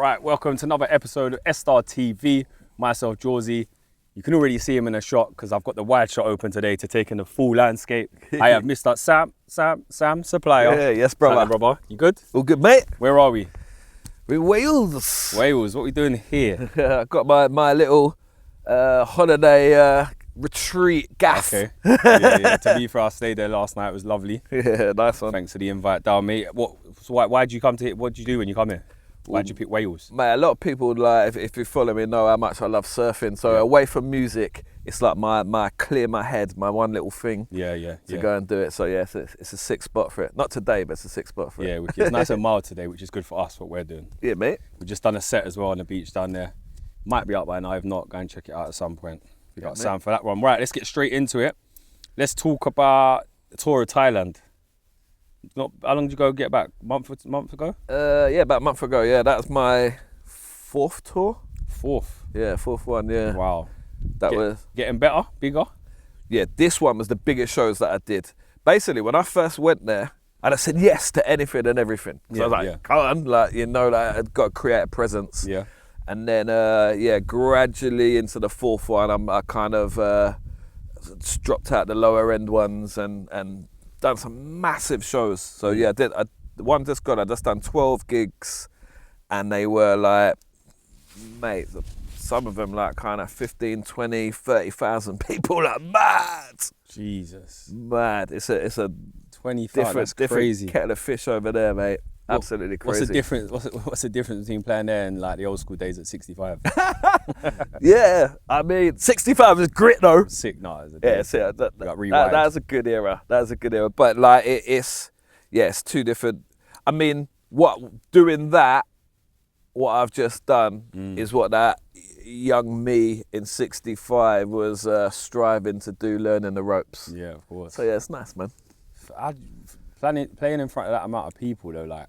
Right, welcome to another episode of S-StarTV. Myself, Jawsy. You can already see him in a shot because I've got the wide shot open today to take in the full landscape. I have Mr. Sam Supplier. Yeah, yes, brother. Hello, brother. You good? All good, mate. Where are we? We're in Wales. Wales. What are we doing here? I got my little holiday retreat gaff. Okay. Yeah. To be fair, I stayed there last night. It was lovely. Yeah, nice one. Thanks for the invite down, mate. Why did you come to here? What did you do when you come here? Why'd you pick Wales? Mate, a lot of people, like, if you follow me, know how much I love surfing. So away from music, it's like my clear my head, my one little thing. Yeah. To go and do it. So yeah, it's a sick spot for it. Not today, but it's a sick spot for it. Yeah, it's nice and mild today, which is good for us, what we're doing. Yeah, mate. We've just done a set as well on the beach down there. Might be up by now, if not, go and check it out at some point. We got Sam for that one. Right, let's get straight into it. Let's talk about the tour of Thailand. How long did you go get back? Month ago? Yeah, about a month ago. Yeah, that was my fourth tour. Fourth? Yeah, fourth one. Yeah. Wow. That was getting better, bigger. Yeah, this one was the biggest shows that I did. Basically, when I first went there, and I said yes to anything and everything. So I was like, come on, like, like I've got to create a presence. Yeah. And then, gradually into the fourth one, I kind of dropped out the lower end ones and done some massive shows. So yeah, the one just got, I just done 12 gigs, and they were like, mate, some of them like kind of 15, 20, 30,000 people, like mad. Jesus. Mad. It's a 25, that's crazy. Kettle of fish over there, mate. Absolutely crazy. What's the difference? What's the difference between playing there and like the old school days at 65? Yeah, I mean 65 is grit though. Sick, no. That's a good era. That's a good era. But like it's two different. I mean, what I've just done is what that young me in 65 was striving to do, learning the ropes. Yeah, of course. So yeah, it's nice, man. Playing in front of that amount of people though, like,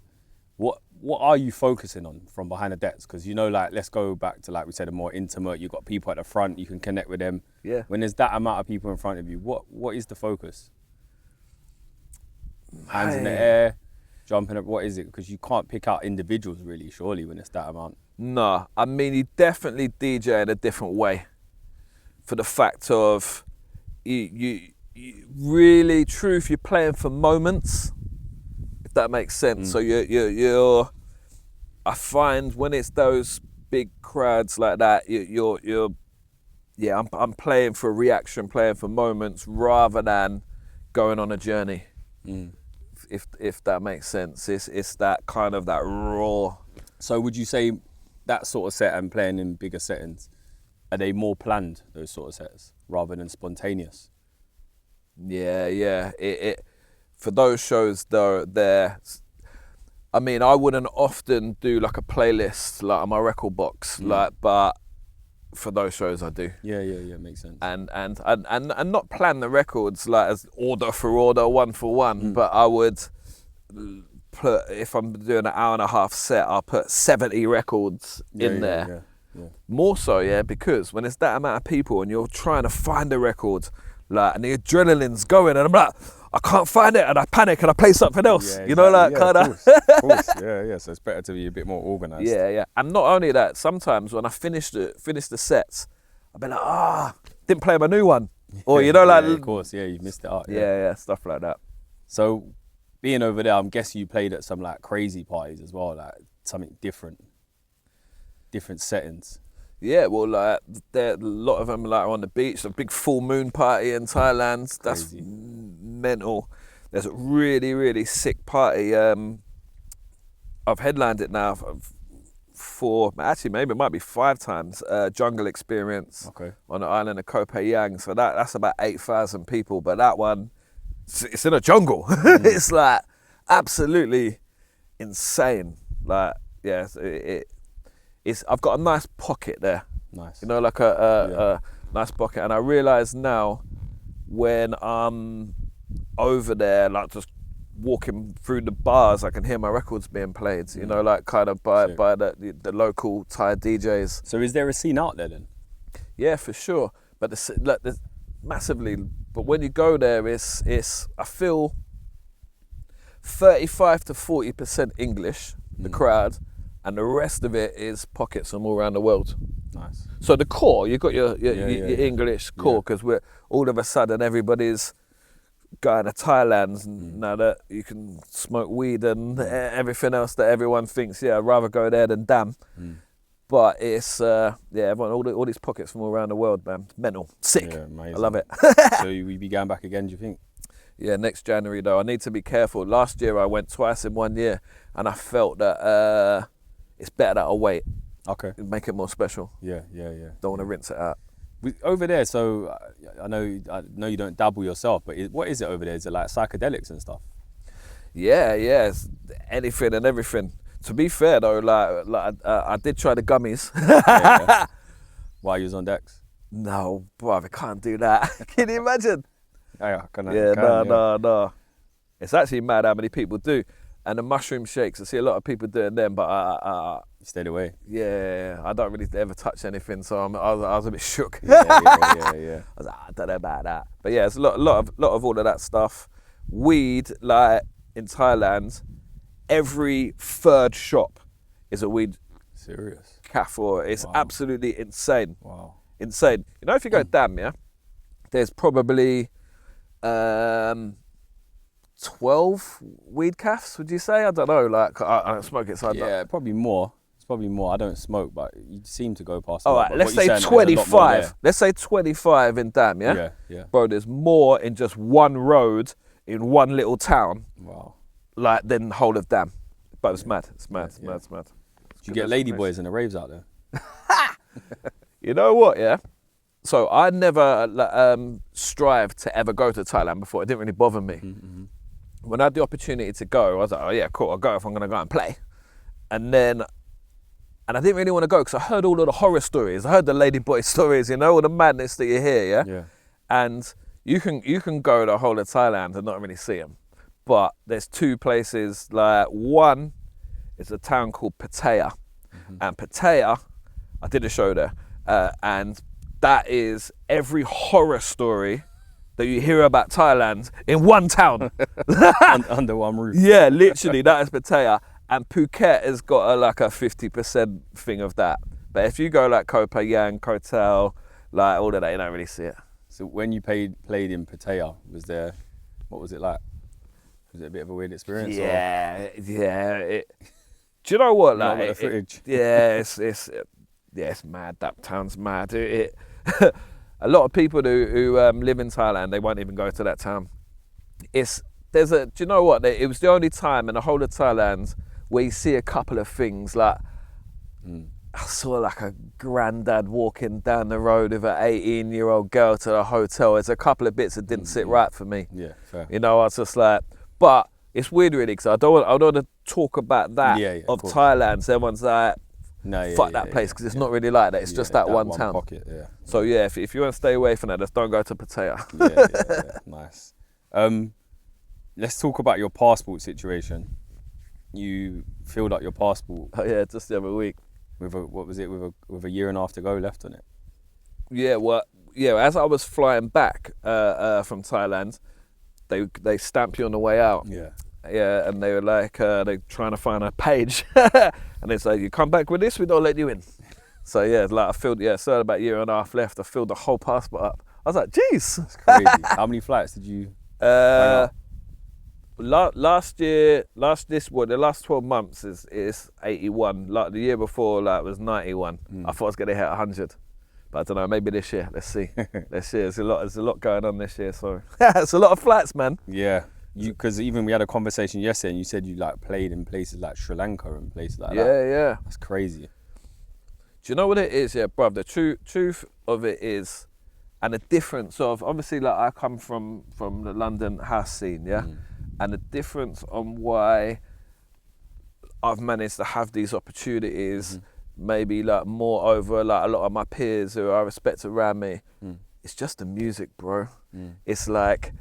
what are you focusing on from behind the decks? Because like, let's go back to, like we said, a more intimate. You've got people at the front, you can connect with them. Yeah. When there's that amount of people in front of you, what is the focus? Hands in the air, jumping up. What is it? Because you can't pick out individuals really, surely, when it's that amount. No, I mean, you definitely DJ in a different way. For the fact of you really, truth, you're playing for moments, if that makes sense. So you're I find when it's those big crowds like that, I'm playing for reaction, playing for moments rather than going on a journey. If that makes sense. It's that kind of that raw. So would you say that sort of set and playing in bigger settings, are they more planned, those sort of sets, rather than spontaneous? Yeah. It for those shows though, I mean, I wouldn't often do like a playlist like on my record box, but for those shows I do. Yeah, makes sense. And not plan the records like as order for order, one for one, but I would put, if I'm doing an hour and a half set, I'll put 70 records in there. Yeah. More so, because when it's that amount of people and you're trying to find a record, like, and the adrenaline's going, and I'm like, I can't find it, and I panic and I play something else. Yeah, you know, like kind of. Of course. Yeah. So it's better to be a bit more organised. Yeah. And not only that, sometimes when I finish the sets, I'll be like, didn't play my new one, or of course, you missed it out. Yeah, stuff like that. So, being over there, I'm guessing you played at some like crazy parties as well, like something different settings. Yeah, well, like a lot of them like on the beach. A big full moon party in Thailand. That's crazy. Mental. There's a really, really sick party. I've headlined it now maybe it might be 5 times. Jungle Experience on the island of Koh Phangan. So that's about 8,000 people. But that one, it's in a jungle. It's like absolutely insane. Like, yeah, I've got a nice pocket there. Nice. Like a nice pocket. And I realise now when I'm over there, like just walking through the bars, I can hear my records being played, like kind of by the local Thai DJs. So is there a scene out there then? Yeah, for sure. But there's massively. But when you go there, it's I feel 35 to 40% English, the crowd, and the rest of it is pockets from all around the world. Nice. So the core, you've got your English core, because we're all of a sudden everybody's going to Thailand now that you can smoke weed and everything else that everyone thinks, yeah, I'd rather go there than damn. But it's, everyone, all these pockets from all around the world, man. It's mental. Sick. Yeah, amazing. I love it. So we be going back again, do you think? Yeah, next January though. I need to be careful. Last year I went twice in 1 year, and I felt that it's better that I wait. Okay. Make it more special. Yeah. Don't want to rinse it out. Over there, so I know you don't dabble yourself, but what is it over there? Is it like psychedelics and stuff? Yeah, it's anything and everything. To be fair though, like I did try the gummies. While you was on decks? No, bro, I can't do that. Can you imagine? No. It's actually mad how many people do. And the mushroom shakes, I see a lot of people doing them, but you stayed away. Yeah, I don't really ever touch anything, so I was a bit shook. Yeah. I was like, I don't know about that. But yeah, it's a lot of all of that stuff. Weed, like in Thailand, every third shop is a weed. Serious? Cafe. It's absolutely insane. Wow. Insane. You know, if you go Dam, yeah, there's probably 12 weed cafes, would you say? I don't know, like, I don't smoke it, so probably more. It's probably more. I don't smoke, but you seem to go past. All right, let's say 25. Let's say 25 in Dam, yeah? Yeah. Bro, there's more in just one road in one little town. Wow. Like, than the whole of Dam. But it's mad. It's mad. Do you get ladyboys in the raves out there? You know what, yeah? So I never strived to ever go to Thailand before. It didn't really bother me. Mm-hmm. When I had the opportunity to go, I was like, oh yeah, cool, I'll go if I'm going to go and play. And I didn't really want to go because I heard all of the horror stories. I heard the ladyboy stories, you know, all the madness that you hear, yeah? And you can go the whole of Thailand and not really see them. But there's two places, like one is a town called Pattaya. And Pattaya, I did a show there, and that is every horror story that you hear about Thailand in one town. Under one roof. Yeah, literally, that is Pattaya. And Phuket has got like a 50% thing of that. But if you go like Koh Phangan, Koh Tao, like all of that, you don't really see it. So when you played in Pattaya, what was it like? Was it a bit of a weird experience? Yeah. Do you know what? Like, the footage. It's mad. That town's mad. A lot of people who live in Thailand, they won't even go to that town. Do you know what? It was the only time in the whole of Thailand where you see a couple of things like, I saw like a granddad walking down the road with an 18-year-old girl to the hotel. There's a couple of bits that didn't sit right for me. Yeah, fair. You know, I was just like, but it's weird really because I don't want to talk about that of Thailand. So everyone's like, fuck that place because it's not really like that. It's just that one town. Pocket, yeah. So yeah, if you want to stay away from that, just don't go to Pattaya. Yeah. Nice. Let's talk about your passport situation. You filled up your passport. Oh yeah, just the other week. With a year and a half to go left on it. Yeah, well, as I was flying back from Thailand, they stamp you on the way out. Yeah, and they were like, they're trying to find a page, and they say, you come back with this, we don't let you in. So yeah, like still about a year and a half left. I filled the whole passport up. I was like, jeez. That's crazy. How many flights did you? Last year, the last 12 months is 81. Like the year before, like was 91. I thought I was gonna hit 100. But I don't know, maybe this year. Let's see. There's a lot going on this year, so it's a lot of flights, man. Yeah. Because even we had a conversation yesterday and you said you like played in places like Sri Lanka and places like that. Yeah. That's crazy. Do you know what it is, bruv? The truth of it is, and the difference of, obviously like I come from the London house scene, yeah? And the difference on why I've managed to have these opportunities, maybe like more over like a lot of my peers who I respect around me, it's just the music, bro. It's like,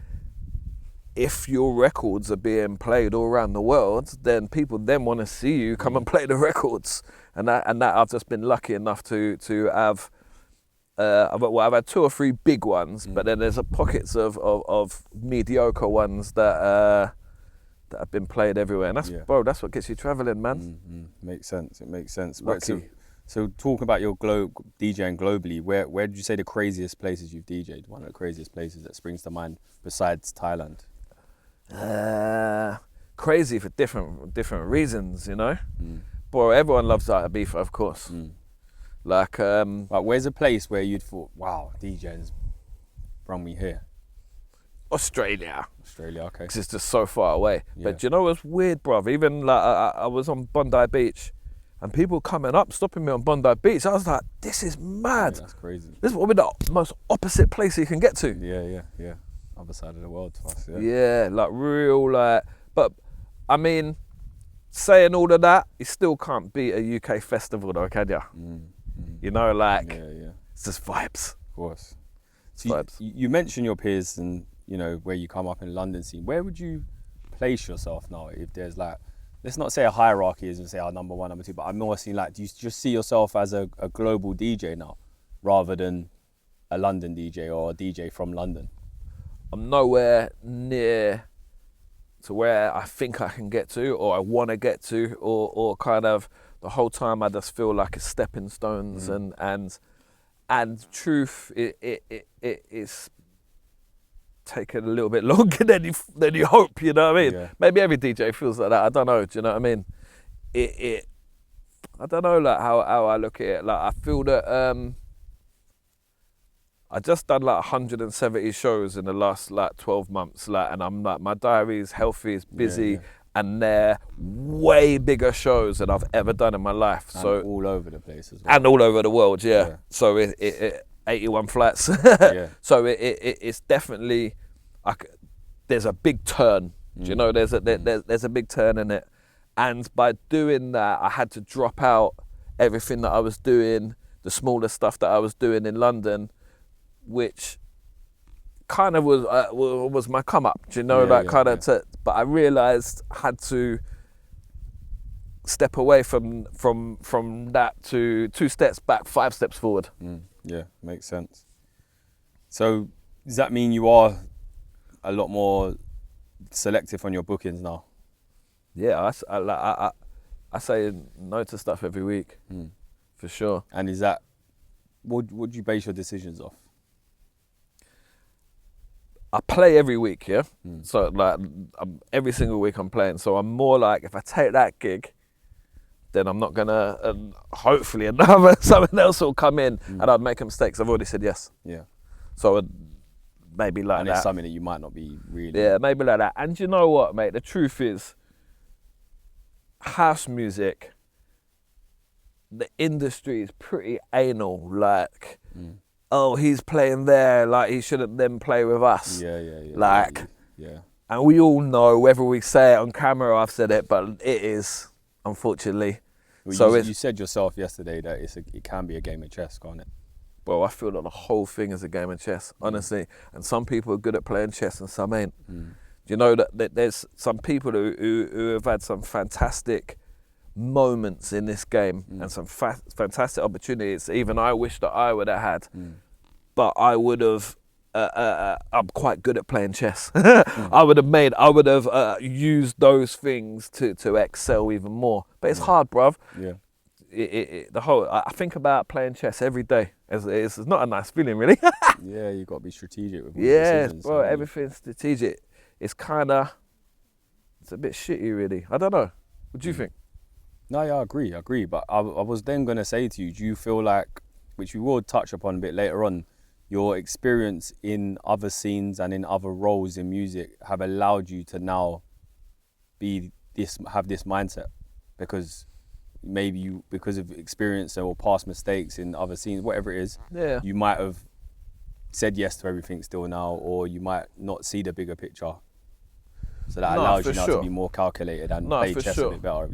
if your records are being played all around the world, then people then want to see you come and play the records. And that I've just been lucky enough to have, I've had 2 or 3 big ones, but then there's pockets of mediocre ones that that have been played everywhere, and bro, that's what gets you traveling, man. Makes sense. It makes sense. Lucky. So talking about your DJing globally, where did you say the craziest places you've DJed? One of the craziest places that springs to mind besides Thailand? Crazy for different reasons, you know. Bro, everyone loves Ibiza, of course. Like where's a place where you'd thought, wow, DJing's brought me here? Australia, okay. Because it's just so far away. Yeah. But do you know what's weird, bruv? Even like I was on Bondi Beach, and people coming up, stopping me on Bondi Beach. I was like, this is mad. Yeah, that's crazy. This is probably the most opposite place you can get to. Yeah. Other side of the world to us, Yeah, like real, like, but I mean, saying all of that, you still can't beat a UK festival though, can ya? You know, like, it's just vibes. Of course. So vibes. You mentioned your peers and, you know, where you come up in the London scene. Where would you place yourself now if there's like, let's not say a hierarchy as and say number one, number two, but I'm more seeing like, do you just see yourself as a global DJ now rather than a London DJ or a DJ from London? I'm nowhere near to where I think I can get to or I want to get to or kind of the whole time I just feel like it's stepping stones and truth it is taking a little bit longer than you hope, you know what I mean? Yeah. Maybe every DJ feels like that, I don't know, do you know what I mean? I don't know like how I look at it. Like I feel that I just done like 170 shows in the last like 12 months, like, and I'm like, my diary is healthy, it's busy, and they're way bigger shows than I've ever done in my life. And so all over the place as well. And all over the world, yeah. So it 81 flats. So it's definitely, there's a big turn. Do you know, there's a big turn in it. And by doing that, I had to drop out everything that I was doing, the smaller stuff that I was doing in London, which kind of was my come up, do you know, but I realised I had to step away from that to 2 steps back, 5 steps forward. Yeah, makes sense. So does that mean you are a lot more selective on your bookings now? Yeah, I say no to stuff every week, for sure. And is that, what do you base your decisions off? I play every week, yeah? So like every single week I'm playing. So I'm more like, if I take that gig, then I'm not gonna, hopefully something else will come in and I'd make a mistake, 'cause I've already said yes. Yeah. So maybe like and that. And it's something that you might not be really... Yeah, maybe like that. And you know what, mate? The truth is, house music, the industry is pretty anal, like... Oh, he's playing there, like he shouldn't then play with us. Yeah. Like, and we all know, whether we say it on camera or I've said it, but it is, unfortunately. Well, so you said yourself yesterday that it can be a game of chess, can't it? Bro, I feel like the whole thing is a game of chess, honestly. And some people are good at playing chess and some ain't. You know that there's some people who have had some fantastic moments in this game and some fantastic opportunities. Even I wish that I would have had, but I would have. I'm quite good at playing chess. I would have used those things to excel even more. But it's hard, bruv. Yeah. I think about playing chess every day. It's not a nice feeling, really. Yeah, you got to be strategic with decisions. Bro, everything's strategic. It's a bit shitty, really. I don't know. What do you think? No, yeah, I agree. But I was then going to say to you, do you feel like, which we will touch upon a bit later on, your experience in other scenes and in other roles in music have allowed you to now have this mindset? Because maybe because of experience or past mistakes in other scenes, whatever it is, you might have said yes to everything still now, or you might not see the bigger picture. So that allows you now to be more calculated and play chess a bit better.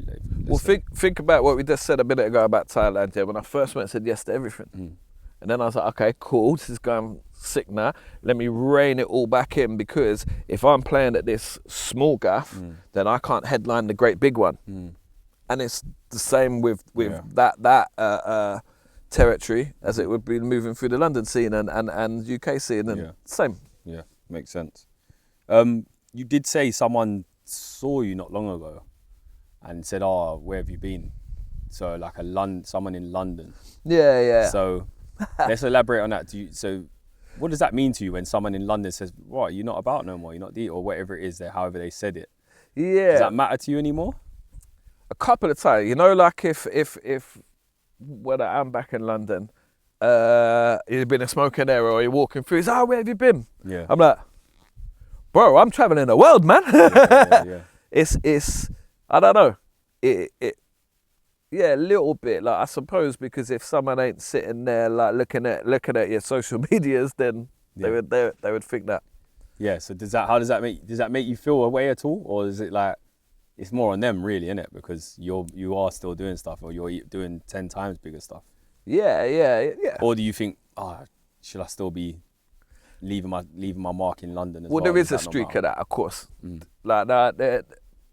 Well, think about what we just said a minute ago about Thailand. Yeah, when I first went, I said yes to everything. And then I was like, okay, cool, this is going sick now. Let me rein it all back in, because if I'm playing at this small gaff, then I can't headline the great big one. And it's the same with that territory as it would be moving through the London scene and UK scene, and same. Yeah, makes sense. You did say someone saw you not long ago and said, "Oh, where have you been?" So like someone in London. Yeah. So let's elaborate on that. So what does that mean to you when someone in London says, "What, you're not about no more, you're not or whatever it is, however they said it"? Yeah. Does that matter to you anymore? A couple of times, you know, like if when I'm back in London, you've been a smoking there or you're walking through, he's, where have you been? Yeah. I'm like, bro, I'm traveling the world, man. Yeah. It's I don't know. Yeah, a little bit. Like I suppose because if someone ain't sitting there like looking at your social medias, then they would think that. Yeah. So how does that make you feel a way at all, or is it like it's more on them really, isn't it? Because you are still doing stuff, or you're doing 10 times bigger stuff. Yeah. Or do you think, should I still be leaving my mark in London as well? Well, there is a streak of that, of course. Like that, there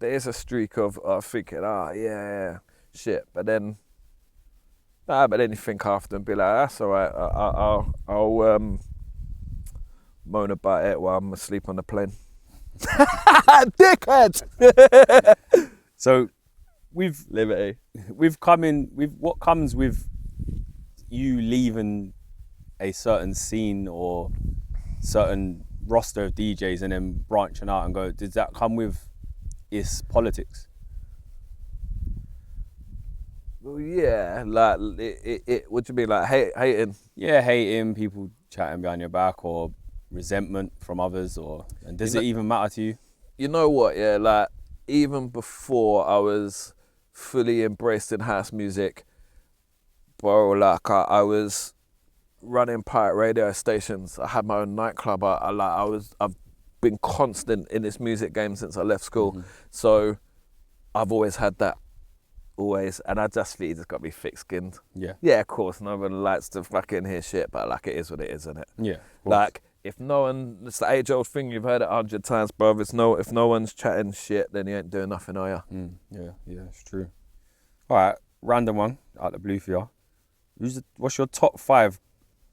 is a streak of thinking, yeah, shit. But then you think after and be like, that's all right. I'll moan about it while I'm asleep on the plane. Dickhead. So, with liberty, what comes with you leaving a certain scene or certain roster of DJs and then branching out and go, does that come with its politics? Well, yeah, like it what do you mean, like hating? Yeah, hating, people chatting behind your back, or resentment from others, and does it even matter to you? You know what, yeah, like even before I was fully embraced in house music, bro, like I was running pirate radio stations. I had my own nightclub. I've been constant in this music game since I left school. So I've always had that, always, and I just think you just got to be thick-skinned. Yeah, of course, no one likes to fucking hear shit, but like it is what it is, isn't it? Yeah. Like if no one, it's the age-old thing, you've heard it 100 times, bro. If no one's chatting shit, then you ain't doing nothing, are you? Yeah, it's true. All right, random one out the blue for you. What's your top 5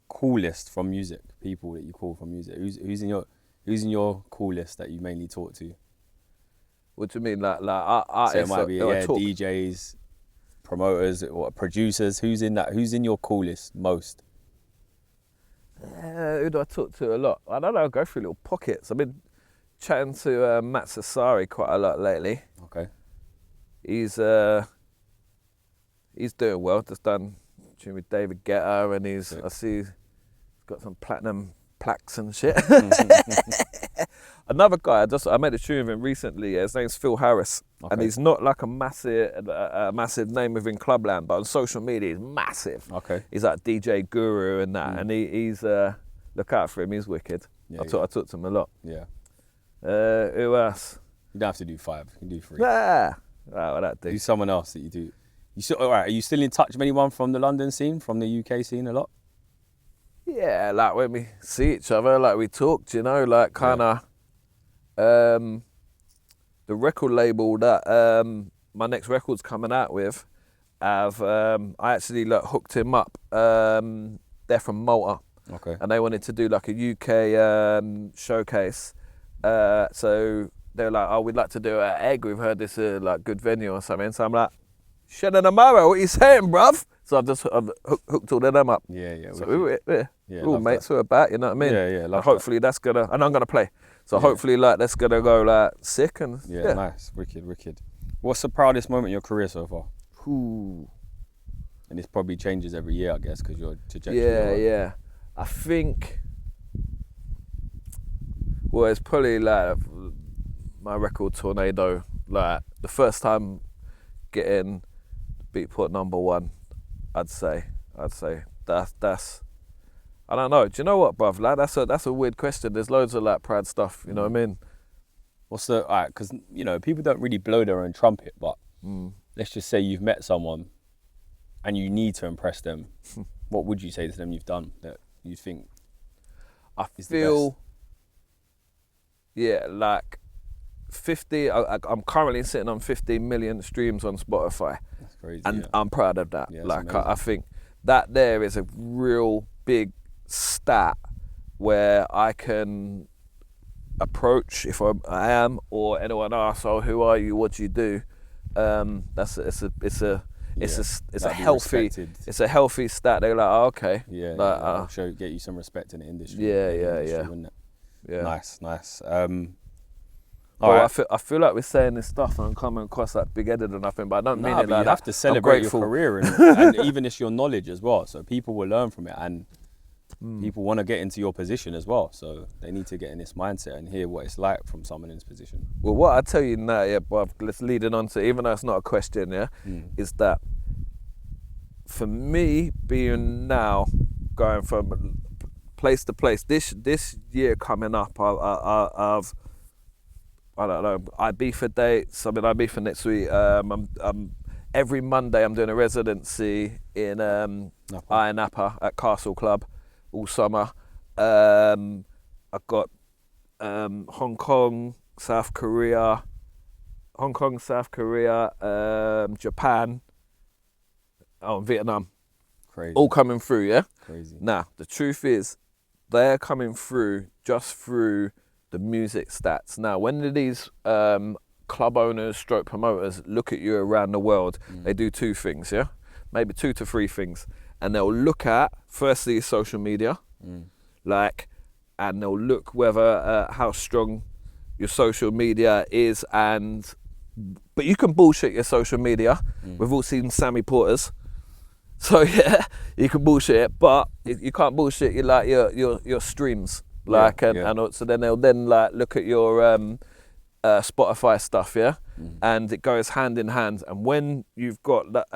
coolest from music? People that you call from music. Who's in your cool list that you mainly talk to? What do you mean, like artists? So it might be DJs, promoters, or producers. Who's in your coolest most? Who do I talk to a lot? I don't know. I go through little pockets. I've been chatting to Matt Sassari quite a lot lately. Okay. He's doing well. Just done tune with David Guetta, and I see he's got some platinum plaques and shit. Another guy, I made a tune with him recently. His name's Phil Harris, and he's not like a massive name within Clubland, but on social media he's massive. Okay. He's like DJ guru and that, and he's look out for him. He's wicked. I talk to him a lot. Yeah. Who else? You don't have to do 5. You can do 3. Well, that do someone else that you do. All right. Are you still in touch with anyone from the London scene, from the UK scene a lot? Yeah, like when we see each other, like we talk, you know, like kind of the record label that my next record's coming out with, I actually hooked him up. They're from Malta. Okay. And they wanted to do like a UK showcase. So they were like, we'd like to do it at Egg. We've heard this like good venue or something. So I'm like, shit in the marrow, what you saying, bruv? So I've hooked all of them up. Yeah. So we're all mates who are back, you know what I mean? Yeah. Hopefully that's gonna, and I'm gonna play. So hopefully that's gonna go like sick and yeah. Nice, wicked. What's the proudest moment in your career so far? Ooh. And this probably changes every year, I guess, because your trajectory. Yeah. I think, well, it's probably like my record Tornado. Like the first time getting Beatport #1, I'd say that's. I don't know. Do you know what, bruv? Like that's a weird question. There's loads of like proud stuff. You know what I mean? What's the alright? Because people don't really blow their own trumpet, but let's just say you've met someone, and you need to impress them. What would you say to them you've done that you think? I feel. Yeah, like 50. I'm currently sitting on 15 million streams on Spotify. That's crazy. And I'm proud of that. Yeah, like I think that there is a real big stat where I can approach, if I am, or anyone asks, "Oh, who are you? What do you do?" It's a healthy stat. They're like, oh, okay, get you some respect in the industry. Nice. Right. I feel like we're saying this stuff and I'm coming across like big-headed or nothing, but I don't mean it like that. You have to celebrate your career and even it's your knowledge as well. So people will learn from it, and people want to get into your position as well. So they need to get in this mindset and hear what it's like from someone in this position. Well, what I tell you now, bruv, let's lead it on to, even though it's not a question, is that for me being now going from place to place, this year coming up, I've I don't know, Ibiza dates. I'm in Ibiza next week. Every Monday I'm doing a residency in Napa at Castle Club all summer. I've got Hong Kong, South Korea, Japan, and Vietnam. Crazy. All coming through, yeah? Crazy. Now, the truth is, they're coming through just through the music stats. Now, when these club owners, stroke promoters look at you around the world, they do two things, yeah? Maybe 2 to 3 things. And they'll look at, firstly, social media, and they'll look whether, how strong your social media is, but you can bullshit your social media. We've all seen Sammy Porter's. So yeah, you can bullshit it, but you can't bullshit your streams. And so then they'll look at your Spotify stuff, and it goes hand in hand. And when you've got that,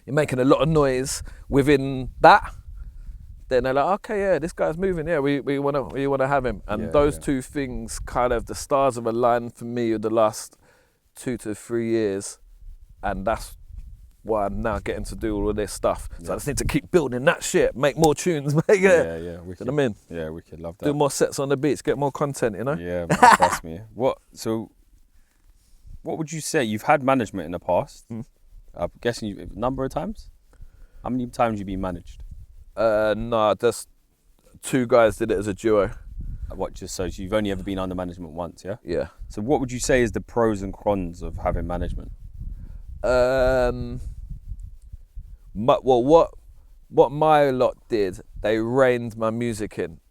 you're making a lot of noise within that, then they're like, okay, yeah, this guy's moving. Yeah, we wanna have him. And those two things, kind of the stars have aligned for me in the last 2 to 3 years, and that's why I'm now getting to do all of this stuff. So I just need to keep building that shit, make more tunes, make it. Yeah, we could. You know what I mean? Yeah, we could love that. Do more sets on the beach, get more content, you know? Yeah, man, trust me. What would you say? You've had management in the past. I'm guessing a number of times? How many times you been managed? No, just 2 guys did it as a duo. So you've only ever been under management once, yeah? Yeah. So what would you say is the pros and cons of having management? What my lot did, they reined my music in.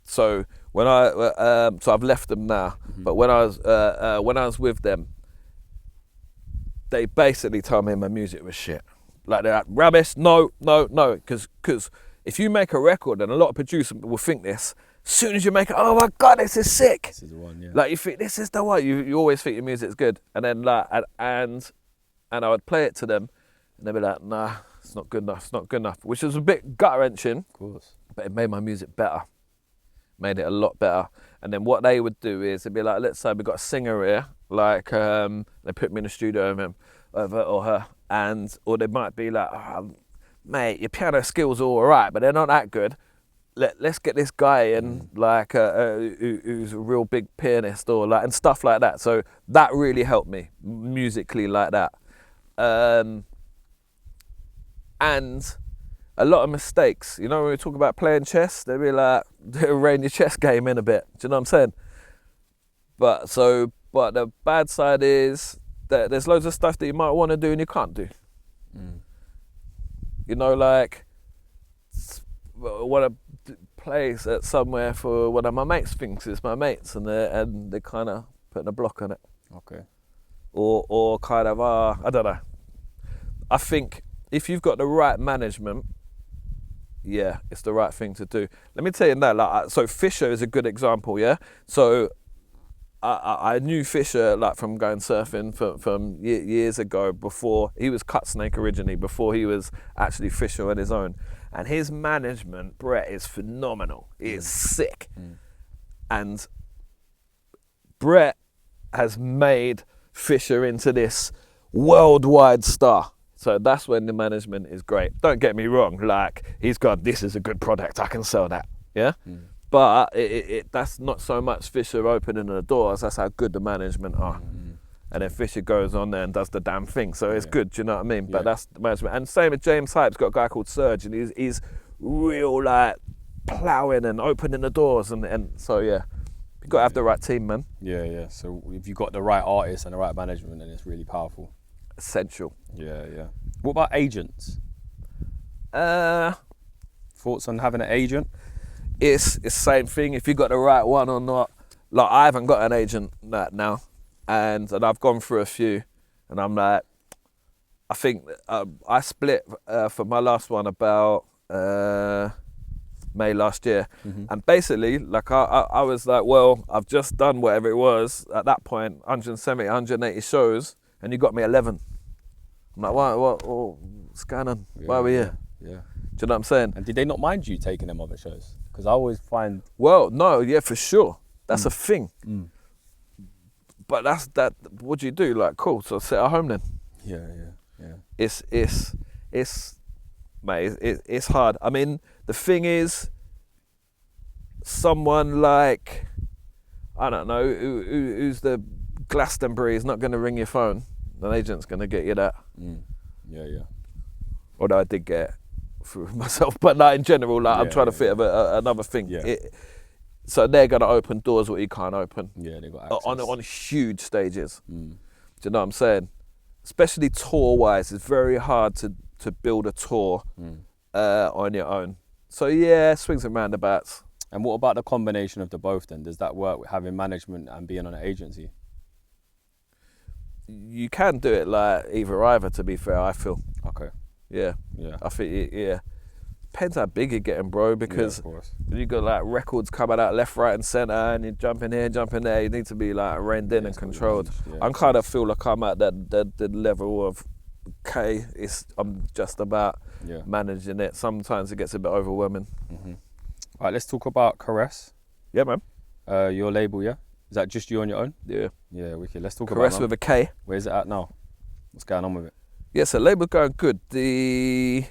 So when so I've left them now, but when I was with them, they basically told me my music was shit. Like, they're like, rubbish, no, because if you make a record, and a lot of producers will think this, as soon as you make it, oh my God, this is sick. This is the one, yeah. Like, you think this is the one, you always think your music's good. And then and I would play it to them, and they'd be like, nah, it's not good enough, which was a bit gut-wrenching. Of course. But it made my music better. Made it a lot better. And then what they would do is, they'd be like, let's say we got a singer here, they put me in the studio with him, or her, or they might be like, oh, mate, your piano skills are all right, but they're not that good. Let's get this guy in, who's a real big pianist, and stuff like that. So that really helped me musically, like that. And a lot of mistakes. You know, when we talk about playing chess, they'll be like, they'll rein your chess game in a bit. Do you know what I'm saying? But the bad side is that there's loads of stuff that you might want to do and you can't do. You know, like, want to play at somewhere for one of my mates thinks it's my mates, and they're kind of putting a block on it. Okay. Or kind of, I don't know. I think if you've got the right management, yeah, it's the right thing to do. Let me tell you that. So Fisher is a good example, yeah? So I knew Fisher from going surfing from years ago, before he was Cut Snake originally, before he was actually Fisher on his own. And his management, Brett, is phenomenal. He is sick. And Brett has made Fisher into this worldwide star. So that's when the management is great. Don't get me wrong, he's got, this is a good product, I can sell that, yeah? But that's not so much Fisher opening the doors, that's how good the management are. And then Fisher goes on there and does the damn thing, so it's good, do you know what I mean? But that's the management. And same with James Hype's got a guy called Serge, and he's real ploughing and opening the doors, and so yeah. You got to have the right team, man. Yeah, yeah. So if you got the right artist and the right management, then it's really powerful. Essential. Yeah, yeah. What about agents? Thoughts on having an agent? It's the same thing. If you got the right one or not. Like, I haven't got an agent now, and I've gone through a few, and I'm like, I think I split for my last one about May last year, and basically, like, I was like, well, I've just done whatever it was at that point, 170, 180 shows, and you got me 11. I'm like, what's going on? Why are we here? Yeah. Do you know what I'm saying? And did they not mind you taking them other shows? Because I always find... Well, no, yeah, for sure. That's a thing. But that's that. What do you do? Like, cool, so sit at home then. Yeah. Mate, it's hard. I mean, the thing is, someone like, I don't know, who's the Glastonbury is not going to ring your phone. An agent's going to get you that. Yeah. Although I did get it for myself, but like in general, like I'm trying to think of another thing. Yeah. So they're going to open doors what you can't open. Yeah, they got access. On huge stages. Do you know what I'm saying? Especially tour-wise, it's very hard to build a tour on your own. So yeah, swings and roundabouts. And what about the combination of the both then? Does that work with having management and being on an agency? You can do it like either, to be fair, I feel. Okay. Yeah. I think, depends how big you're getting, bro, because you got like records coming out left, right and centre, and you're jumping here, jumping there. You need to be like reined in and controlled. I kind of feel like I'm at the level of I'm just about managing it. Sometimes it gets a bit overwhelming. All right, let's talk about Caress. Yeah, man. Your label, yeah? Is that just you on your own? Yeah. Yeah, wicked. Let's talk about Caress with a K. Where's it at now? What's going on with it? Yeah, so label's going good. The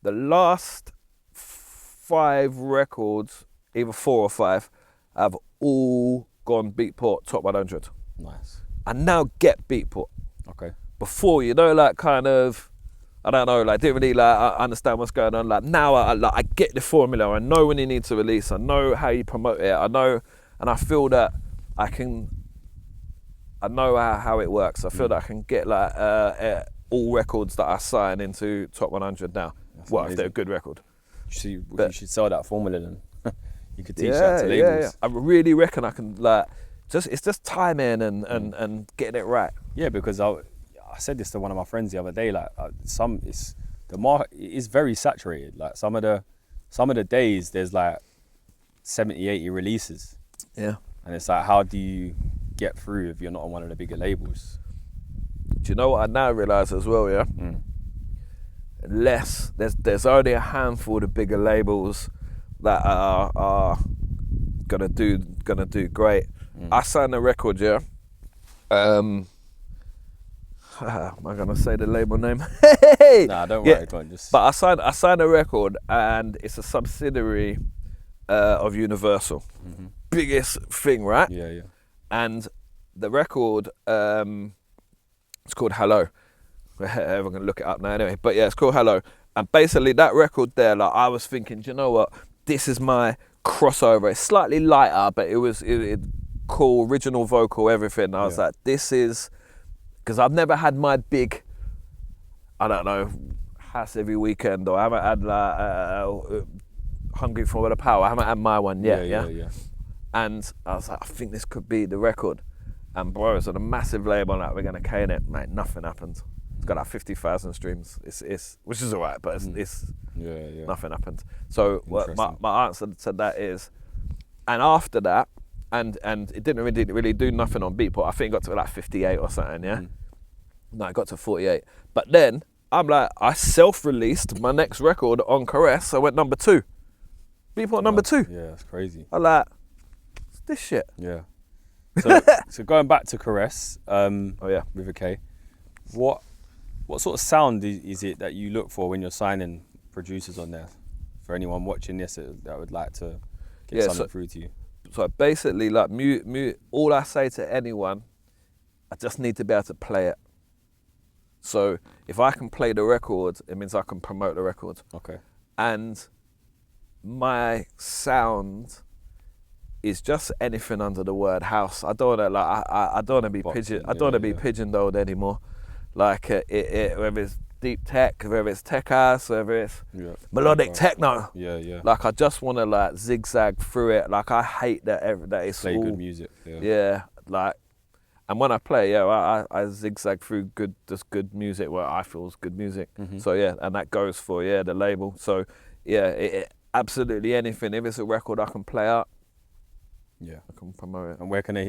last 5 records, either 4 or 5, have all gone Beatport top 100. Nice. I now get Beatport. Okay. Before, like kind of, I don't know, like didn't really like I understand what's going on. Like now, I get the formula. I know when you need to release. I know how you promote it. I know, and I feel that I know how it works. I feel that I can get like all records that I sign into top 100 now. That's amazing. If they're a good record. You should sell that formula then. You could teach that to labels. Yeah. I really reckon I can it's just timing and getting it right. Yeah, because I said this to one of my friends the other day. Like the market is very saturated. Like some of the days there's like 70, 80 releases. Yeah. And it's like, how do you get through if you're not on one of the bigger labels? Do you know what I now realise as well, yeah? There's only a handful of the bigger labels that are gonna do great. I signed a record, yeah. Am I gonna say the label name? Nah, don't worry, go on, just. But I signed a record, and it's a subsidiary of Universal. Biggest thing, right? Yeah. And the record, it's called Hello. Everyone can look it up now anyway. But yeah, it's called Hello. And basically that record there, like I was thinking, do you know what? This is my crossover. It's slightly lighter, but it cool, original vocal, everything. I was like, this is, because I've never had my big, I don't know, house every weekend, or I haven't had like Hungry for the Power. I haven't had my one yet. Yeah. And I was like, I think this could be the record. And bro, it's on a massive label that we're gonna cane it, mate. Nothing happened. It's got like 50,000 streams. It's which is alright, but it's nothing happened. So my answer to that is, and after that, and it didn't really do nothing on Beatport. I think it got to like 58 or something. Yeah. No, it got to 48. But then I'm like, I self-released my next record on Caress. I went number 2. Beatport number 2. Yeah, that's crazy. I'm like, what's this shit? Yeah. So going back to Caress, with a K, what sort of sound is it that you look for when you're signing producers on there? For anyone watching this that would like to get something through to you. So basically, like all I say to anyone, I just need to be able to play it. So if I can play the record, it means I can promote the record. Okay. And my sound is just anything under the word house. I don't want to I don't want to be I don't want to be pigeonholed anymore. Like whether it's deep tech, whether it's tech house, whether it's melodic techno. Like I just want to like zigzag through it. Like I hate that it's play all good music. Like, and when I play, I zigzag through good music where I feel is good music. So and that goes for the label. So absolutely anything. If it's a record I can play out, I can promote it. And where can they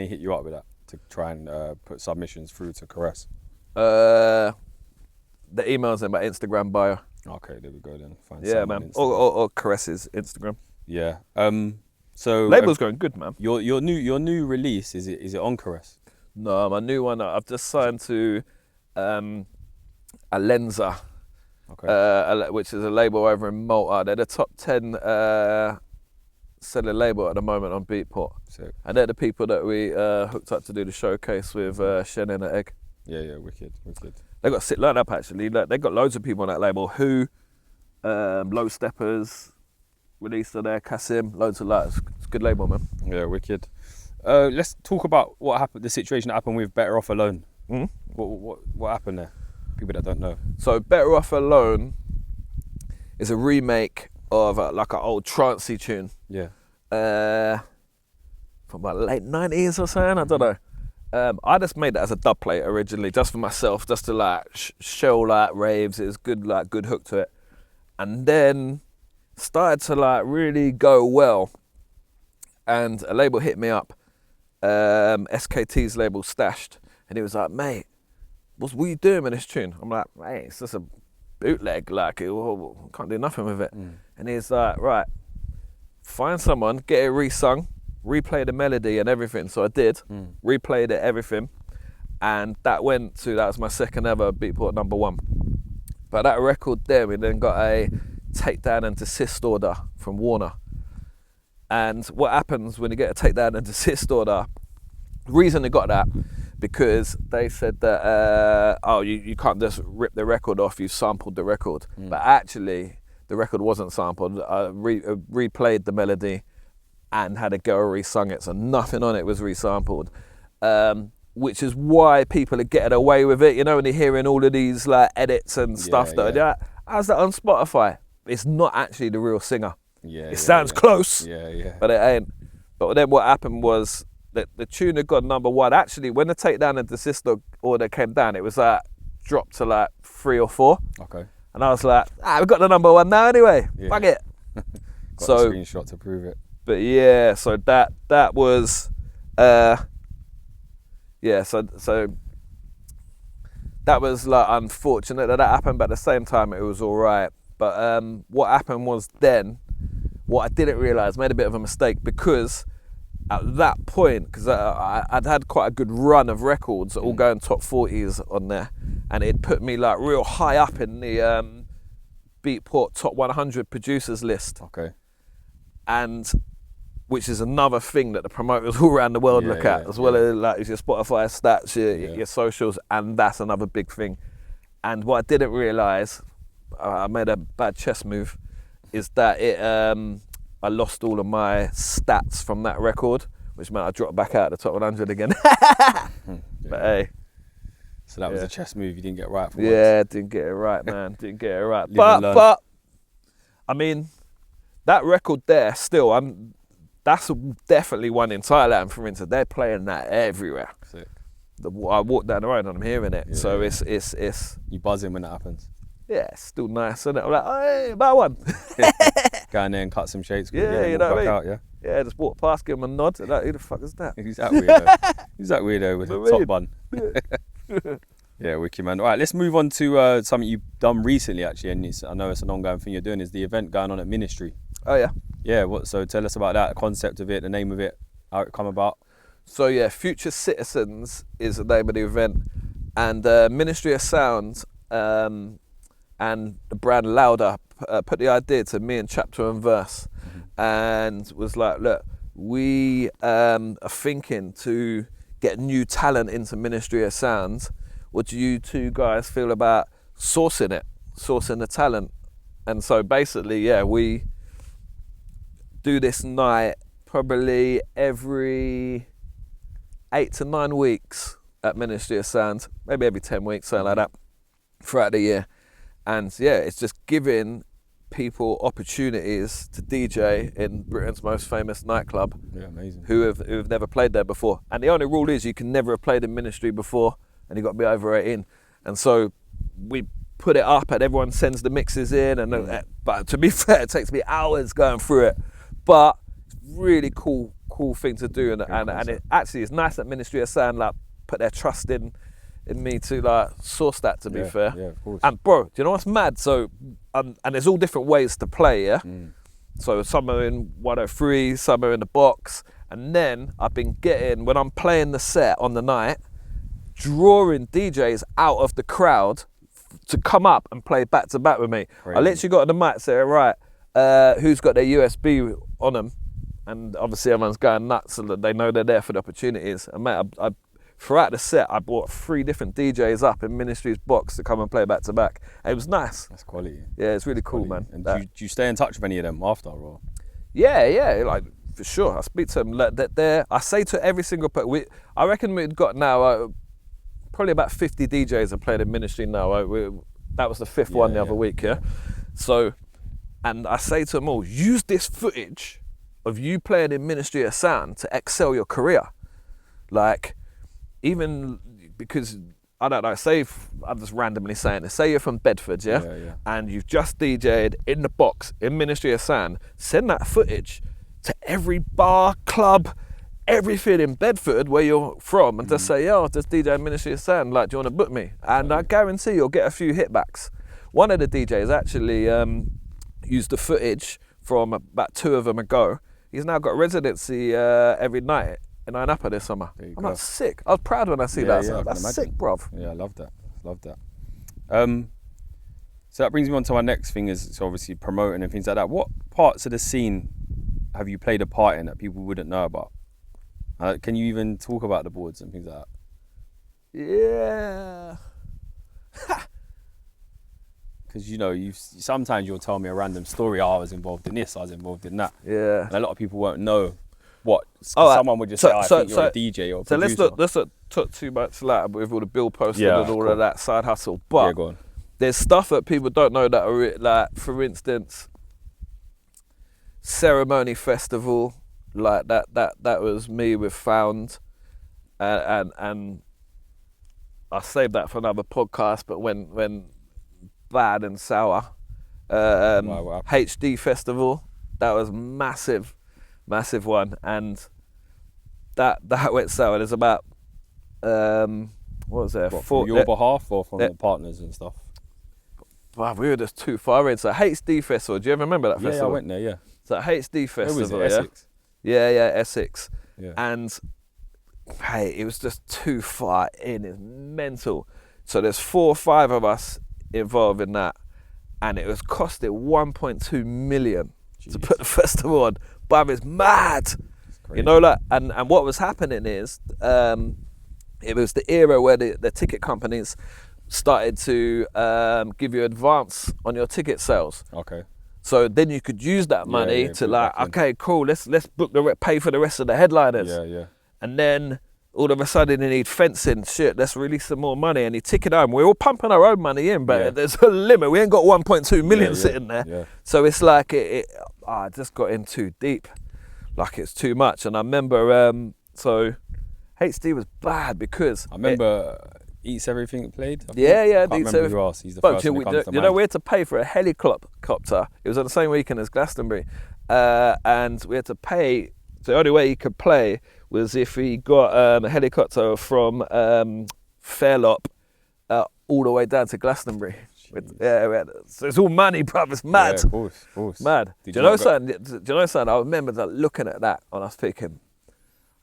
hit you up with that to try and put submissions through to Caress? The email's in my Instagram bio. Okay, there we go then. Find man. Or Caress's Instagram. Yeah. So label's going good, man. Your new release, is it on Caress? No, my new one. I've just signed to Alenza, which is a label over in Malta. They're the top 10 selling label at the moment on Beatport. Sick. And they're the people that we hooked up to do the showcase with Shen and the Egg. Yeah, wicked. They got a sick lineup actually. Like, they got loads of people on that label. Who, Low Steppers, released on there, Kasim, loads of lights. It's a good label, man. Yeah, wicked. Let's talk about what happened. The situation that happened with Better Off Alone. What happened there? People that don't know. So Better Off Alone is a remake of like an old trancey tune. Yeah. From about late 90s or something. I don't know. I just made that as a dub plate originally, just for myself, just to like show like raves. It was good, like good hook to it, and then started to like really go well. And a label hit me up, SKT's label Stashed, and he was like, "Mate, what you doing with this tune?" I'm like, "Mate, it's just a bootleg, like can't do nothing with it." And he's like, "Right, find someone, get it resung, replay the melody and everything." So I did, replayed it, everything, and that was my second ever Beatport #1. But that record there, we then got a takedown and desist order from Warner. And what happens when you get a takedown and desist order? The reason they got that, because they said that you can't just rip the record off, you sampled the record. But actually the record wasn't sampled. I replayed the melody and had a girl re-sung it, so nothing on it was resampled, which is why people are getting away with it. You know, when you're hearing all of these like edits and stuff how's that on Spotify? It's not actually the real singer. It sounds close, but it ain't. But then what happened was that the tune had got #1. Actually, when the takedown and desist order came down, it was like dropped to like 3 or 4. Okay. And I was like, we've got the #1 now anyway. Fuck it. Got a screenshot to prove it. But yeah, so that was so that was like unfortunate that happened, but at the same time it was all right. But what happened was then, what I didn't realise, made a bit of a mistake, because at that point, because I'd had quite a good run of records all going top 40s on there, and it put me like real high up in the Beatport top 100 producers list. Okay. And which is another thing that the promoters all around the world look at, as well as like your Spotify stats, your socials, and that's another big thing. And what I didn't realise, I made a bad chess move, is that I lost all of my stats from that record, which meant I dropped back out of the top 100 again. But hey. So that was a chess move you didn't get right for once. Yeah, didn't get it right, man. Didn't get it right. But I mean, that record there, still, that's definitely one in Thailand, for instance. They're playing that everywhere. Sick. I walk down the road and I'm hearing it. So it's you buzzing when that happens. Yeah, it's still nice, isn't it? I'm like, hey, about one. Go in there and cut some shapes. Yeah, you know what I mean? Out, yeah, just walk past, give him a nod. Like, who the fuck is that? Who's that weirdo? Who's that weirdo with the top bun? Yeah, wicked, man. All right, let's move on to something you've done recently, actually, and I know it's an ongoing thing you're doing, is the event going on at Ministry. Oh, yeah. Yeah, so tell us about that, the concept of it, the name of it, how it come about. So, yeah, Future Citizens is the name of the event, and Ministry of Sound and the brand Louder put the idea to me and Chapter and Verse, and was like, look, we are thinking to get new talent into Ministry of Sound. What do you two guys feel about sourcing the talent? And so basically, we do this night probably every 8 to 9 weeks at Ministry of Sound, maybe every 10 weeks, something like that, throughout the year. And yeah, it's just giving people opportunities to DJ in Britain's most famous nightclub. Yeah, amazing. Who have never played there before. And the only rule is you can never have played in Ministry before, and you've got to be over 18. And so we put it up and everyone sends the mixes in, and but to be fair, it takes me hours going through it. But it's really cool thing to do, and it actually is nice that Ministry of Sound like put their trust in me to like source that, to be fair. Yeah, of course. And bro, do you know what's mad? So and there's all different ways to play, yeah? So some are in 103, some are in the box, and then I've been getting, when I'm playing the set on the night, drawing DJs out of the crowd to come up and play back to back with me. Crazy. I literally got on the mic, say, right, who's got their USB on them? And obviously everyone's going nuts so that they know they're there for the opportunities. And mate, I throughout the set, I brought 3 different DJs up in Ministry's box to come and play back to back. It was nice. That's quality. Yeah, it's really cool, man. And do you stay in touch with any of them after, or? Yeah, like for sure. I speak to them. Like, I say to every single person, I reckon we've got now probably about 50 DJs have played in Ministry now. That was the 5th one the other week, yeah? So, and I say to them all, use this footage of you playing in Ministry of Sound to excel your career. Like, even because, I don't know, I'm just randomly saying this, say you're from Bedford, yeah? And you've just DJ'd in the box in Ministry of Sound, send that footage to every bar, club, everything in Bedford where you're from, and just say, yo, just DJ Ministry of Sound, like, do you want to book me? And I guarantee you'll get a few hitbacks. One of the DJs actually used the footage from about 2 of them ago. He's now got residency every night in Napa this summer. I'm like, sick. I was proud when I see that. So that's sick, bruv. Yeah, I love that. So that brings me on to my next thing, is so obviously promoting and things like that. What parts of the scene have you played a part in that people wouldn't know about? Can you even talk about the boards and things like that? Yeah. Because sometimes you'll tell me a random story. I was involved in this, I was involved in that. Yeah. And a lot of people won't know what. Someone would just say, I think you're a DJ or a producer. So let's not talk too much like with all the bill posting and all of that side hustle. But go on. There's stuff that people don't know that are like, for instance, Ceremony Festival, like that was me with Found, and I saved that for another podcast. But when Bad and Sour, HD Festival, that was massive one, and that went sour. There's about what was there? From your behalf or from the partners and stuff? Wow, we were just too far in. So HD Festival, do you ever remember that festival? Yeah, I went there. Yeah. So HD Festival, Where was it? Essex? Yeah, Essex. Yeah. And hey, it was just too far in. It's mental. So there's 4 or 5 of us involved in that, and it was costing 1.2 million to put the festival on. But it's mad, you know. Like, and what was happening is, it was the era where the ticket companies started to give you advance on your ticket sales. Okay. So then you could use that money to like, okay, cool, let's book pay for the rest of the headliners. Yeah. And then all of a sudden they need fencing, shit, let's release some more money, and you tick it home. We're all pumping our own money in, but there's a limit. We ain't got 1.2 million sitting there. Yeah. So it's like, it just got in too deep. Like, it's too much. And I remember, so HD was bad because... I remember Eats Everything played. Yeah. I can't remember who else. He's the first one that comes to mind. We had to pay for a helicopter. It was on the same weekend as Glastonbury. And we had to pay... So the only way he could play was if he got a helicopter from Fairlop all the way down to Glastonbury. So it's all money, bruv. It's mad. Yeah, of course. Mad. Do you know something? I remember looking at that and I was thinking,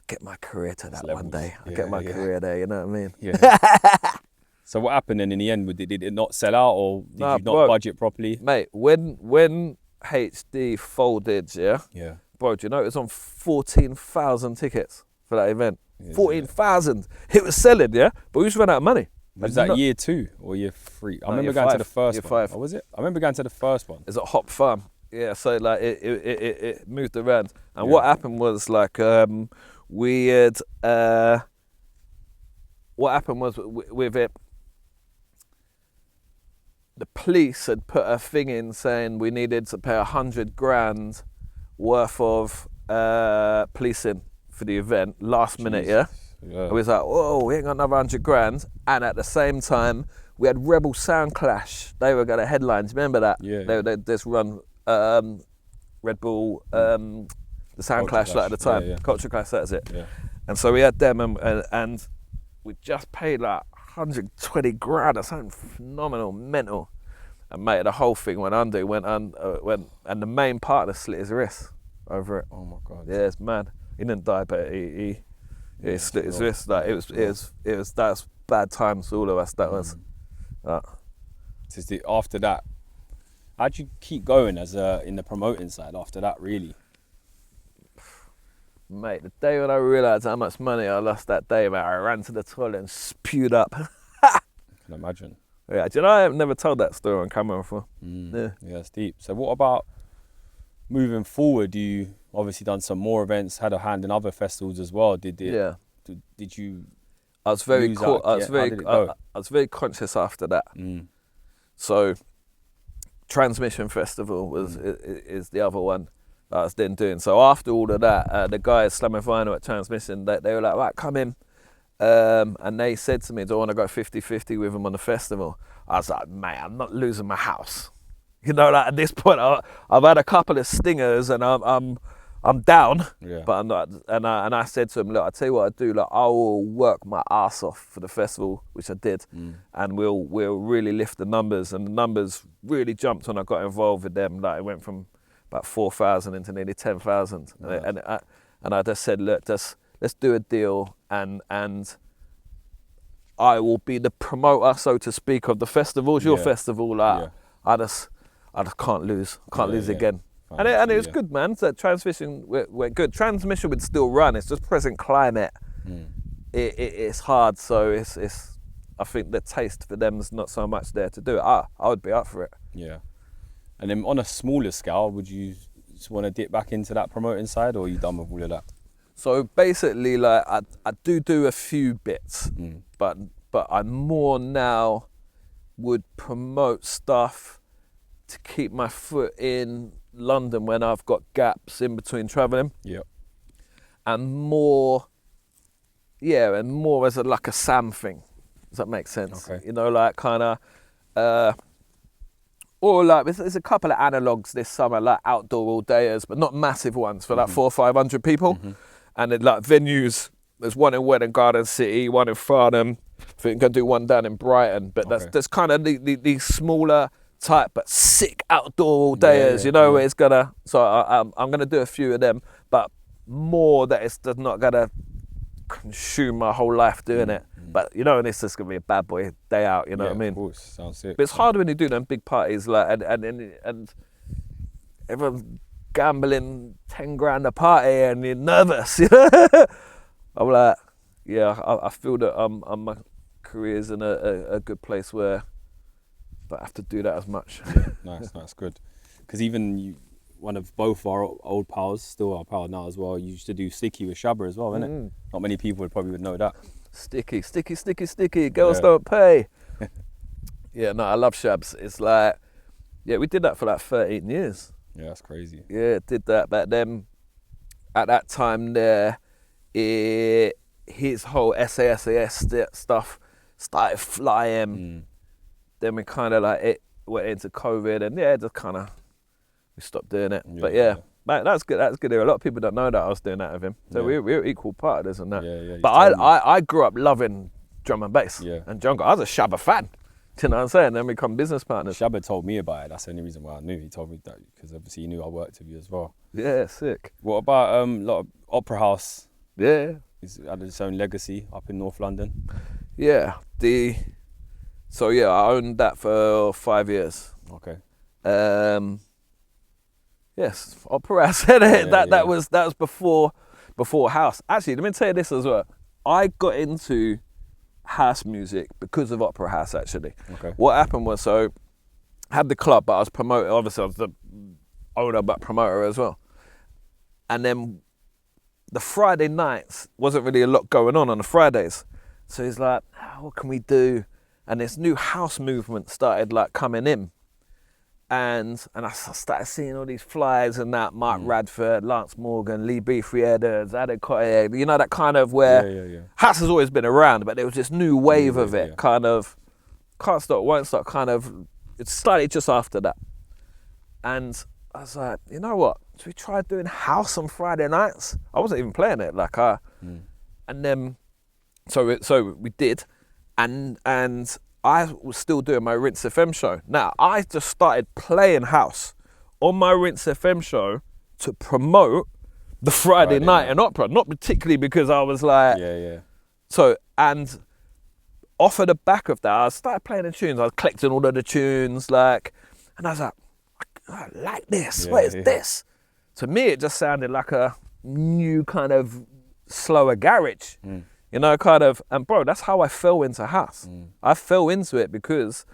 get my career to that one day. I'll get my career there, you know what I mean? Yeah. So what happened then in the end? Did it not sell out, or did you not budget properly? Mate, when HD folded, yeah. Bro, do you know it was on 14,000 tickets for that event? 14,000. It was selling, yeah? But we just ran out of money. Was that year 2 or year 3? I remember going to the first one. 5. Oh, was it? I remember going to the first one. It's at Hop Farm. Yeah, so like it moved around, and what happened was like we had what happened was with it, the police had put a thing in saying we needed to pay 100 grand worth of policing for the event last minute. Yeah, and we was like, whoa, we ain't got another 100 grand, and at the same time we had Rebel Sound Clash. They were going to headline. Do you remember that? Yeah. They just run. Red Bull, the Sound Clash like at the time, Culture Clash, that's it. Yeah. And so we had them, and we just paid like 120 grand or something phenomenal, mental. And mate, the whole thing went under, and the main partner slit his wrist over it. Oh my God. Yeah, it's mad. He didn't die, but he slit his wrist. Like it was that's bad times for all of us. That was. After that, how'd you keep going as in the promoting side after that, really? Mate, the day when I realised how much money I lost that day, mate, I ran to the toilet and spewed up. I can imagine. Yeah, do you know, I've never told that story on camera before. Yeah, it's deep. So what about moving forward? You obviously done some more events, had a hand in other festivals as well. Did you? I was very I was very conscious after that. So Transmission Festival is the other one that I was then doing. So after all of that, the guys slamming vinyl at Transmission, they were like, right, come in. And they said to me, do I want to go 50-50 with them on the festival? I was like, mate, I'm not losing my house. You know, like at this point, I've had a couple of stingers and I'm down, but I'm not. And I said to him, look, I tell you what I do. Like, I will work my ass off for the festival, which I did, and we'll really lift the numbers. And the numbers really jumped when I got involved with them. Like, it went from about 4,000 into nearly 10,000. And I just said, look, let's do a deal, and I will be the promoter, so to speak, of the festival. It's your festival. Like, I just can't lose. Can't lose again. And it was good, man. So Transmission went good. Transmission would still run. It's just present climate. It's hard. So it's. I think the taste for them is not so much there to do it. I would be up for it. Yeah. And then on a smaller scale, would you just want to dip back into that promoting side, or are you done with all of that? So basically, like I do a few bits, but I more now would promote stuff to keep my foot in London when I've got gaps in between travelling. Yep. And more as like a Sam thing. Does that make sense? Okay. You know, like kind of, or like there's a couple of analogues this summer, like outdoor all-dayers, but not massive ones for like 400 or 500 people. And then like venues, there's one in Wedding Garden City, one in Farnham. I think I'm going to do one down in Brighton. But that's kind of these smaller type but sick outdoor all-dayers, you know, where it's going to... So I'm going to do a few of them, but more that it's not going to consume my whole life doing it. But, you know, and it's just going to be a bad boy day out, you know what I mean? Of course, sounds sick. But it's hard when you do them big parties, like, and everyone's gambling 10 grand a party and you're nervous, you know? I'm like, I feel that my career's in a good place where I don't have to do that as much. Nice, good. Because even one of both our old pals, still our pal now as well, you used to do Sticky with Shabba as well, innit? Not many people would know that. Sticky, girls don't pay. No, I love Shabs. It's like, we did that for like 13 years. Yeah, that's crazy. Yeah, did that. But then at that time there, his whole SAS stuff started flying. Then we kind of like it went into COVID, and just kind of we stopped doing it. But mate, that's good. That's good. A lot of people don't know that I was doing that with him. So we're equal partners and that. But I grew up loving drum and bass and jungle. I was a Shabba fan. Do you know what I'm saying? Then we become business partners. Shabba told me about it. That's the only reason why I knew. He told me that because obviously he knew I worked with you as well. Yeah, sick. What about a lot of Opera House? Yeah. He's had its own legacy up in North London. Yeah. So I owned that for 5 years. Okay. Yes, Opera House. That was before house. Actually, let me tell you this as well. I got into house music because of Opera House, actually. Okay. What happened was, so I had the club, but I was promoting, obviously owner but promoter as well. And then the Friday nights wasn't really a lot going on the Fridays. So he's like, what can we do? And this new house movement started like coming in. And I started seeing all these flyers and that, Mark Radford, Lance Morgan, Lee Beefrieder, Zadek Koye, you know, that kind of where house has always been around, but there was this new wave of it, kind of, can't stop, won't stop, kind of, it started just after that. And I was like, you know what, should we try doing house on Friday nights? I wasn't even playing it, like, and then, so we did, and I was still doing my Rinse FM show. Now, I just started playing house on my Rinse FM show to promote the Friday night and opera, not particularly because I was like... So, and off of the back of that, I started playing the tunes. I was collecting all of the tunes, like, and I was like, I like this. What is this? To me, it just sounded like a new kind of slower garage. You know, kind of, and bro, that's how I fell into house. I fell into it because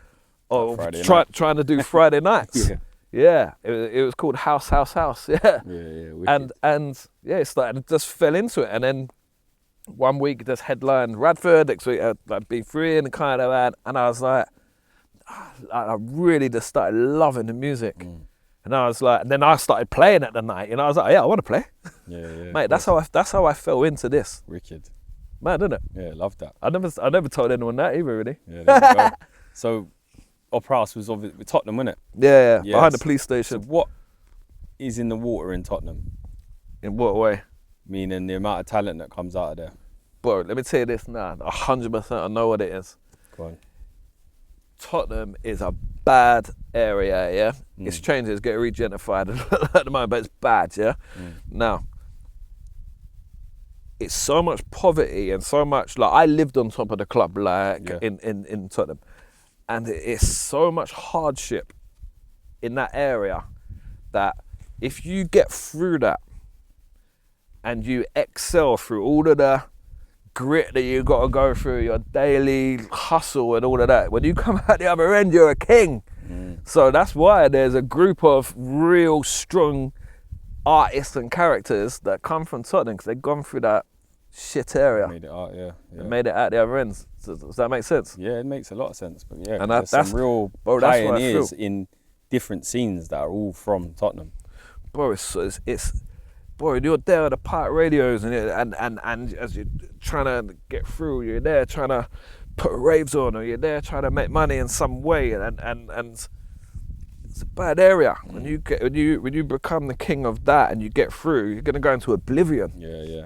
of trying to do Friday nights. It was called House. And it started, just fell into it. And then one week just headlined Radford, next week like B3 and kind of, and I was like, I really just started loving the music. And I was like, and then I started playing at the night, and I was like, yeah, I want to play. Mate, that's how I fell into this. Wicked. Mad, isn't it? Yeah, love that. I never told anyone that either, really. Yeah, there you go. So, Opera House was with Tottenham, wasn't it? Yeah, behind the police station. So what is in the water in Tottenham? In what way? Meaning the amount of talent that comes out of there. Bro, let me tell you this now. 100% I know what it is. Go on. Tottenham is a bad area, yeah? It's changing, it's getting regentrified at the moment, but it's bad, yeah? Now, it's so much poverty and so much, like, I lived on top of the club, like, in Tottenham, and it's so much hardship in that area that if you get through that and you excel through all of the grit that you got to go through, your daily hustle and all of that, when you come out the other end, you're a king. So that's why there's a group of real strong artists and characters that come from Tottenham, because they've gone through that shit area. Made it out, and made it out the other ends. Does that make sense? Yeah, it makes a lot of sense. But yeah, and there's some real pioneers in different scenes that are all from Tottenham. Bro, it's bro, you're there at the pirate radios and as you're trying to get through, you're there trying to put raves on, or you're there trying to make money in some way, and it's a bad area. When you become the king of that and you get through, you're gonna go into oblivion. Yeah.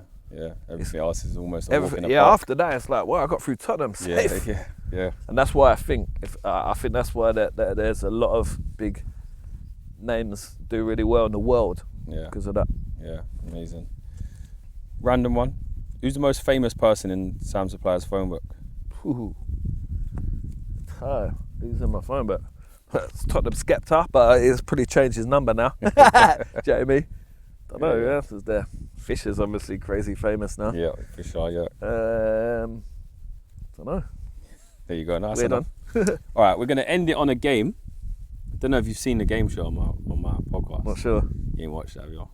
Everything else is almost a walk in the park. After that, it's like, well, I got through Tottenham safe. Yeah. And that's why I think that's why there's a lot of big names do really well in the world because of that. Yeah, amazing. Random one. Who's the most famous person in Sam Supplier's phone book? Who's in my phone book? It's Tottenham Skepta, but he's pretty changed his number now. Do you know what I mean? Don't know who else is there. Fisher's obviously crazy famous now. Yeah, Fisher, yeah. Don't know. There you go, nice enough. All right, we're going to end it on a game. I don't know if you've seen the game show on my podcast. Not sure. You ain't watched that, have you?